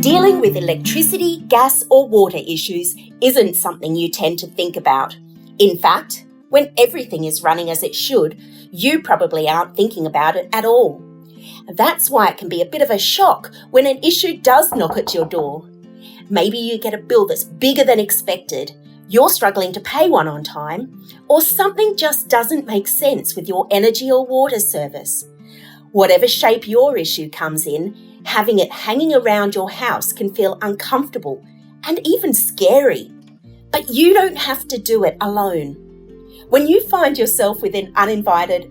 Dealing with electricity, gas or water issues isn't something you tend to think about. In fact, when everything is running as it should, you probably aren't thinking about it at all. That's why it can be a bit of a shock when an issue does knock at your door. Maybe you get a bill that's bigger than expected, you're struggling to pay one on time, or something just doesn't make sense with your energy or water service. Whatever shape your issue comes in, having it hanging around your house can feel uncomfortable and even scary. But you don't have to do it alone. When you find yourself with an uninvited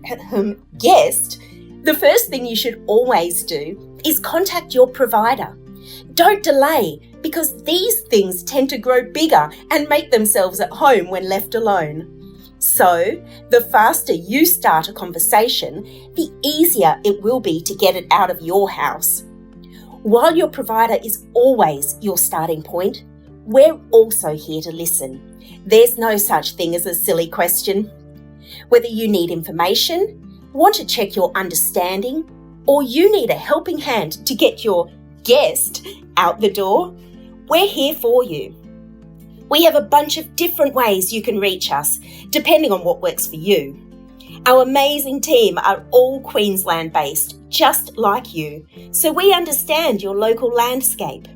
guest, the first thing you should always do is contact your provider. Don't delay, because these things tend to grow bigger and make themselves at home when left alone. So, the faster you start a conversation, the easier it will be to get it out of your house. While your provider is always your starting point, we're also here to listen. There's no such thing as a silly question. Whether you need information, want to check your understanding, or you need a helping hand to get your guest out the door, we're here for you. We have a bunch of different ways you can reach us, depending on what works for you. Our amazing team are all Queensland based, just like you, so we understand your local landscape.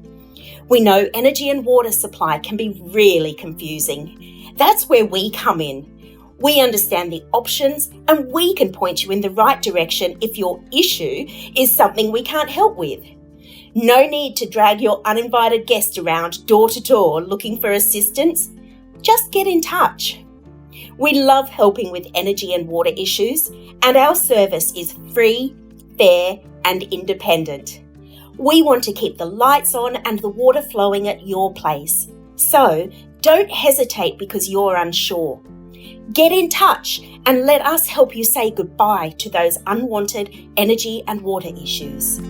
We know energy and water supply can be really confusing. That's where we come in. We understand the options and we can point you in the right direction if your issue is something we can't help with. No need to drag your uninvited guest around door to door looking for assistance. Just get in touch. We love helping with energy and water issues, and our service is free, fair, and independent. We want to keep the lights on and the water flowing at your place. So don't hesitate because you're unsure. Get in touch and let us help you say goodbye to those unwanted energy and water issues.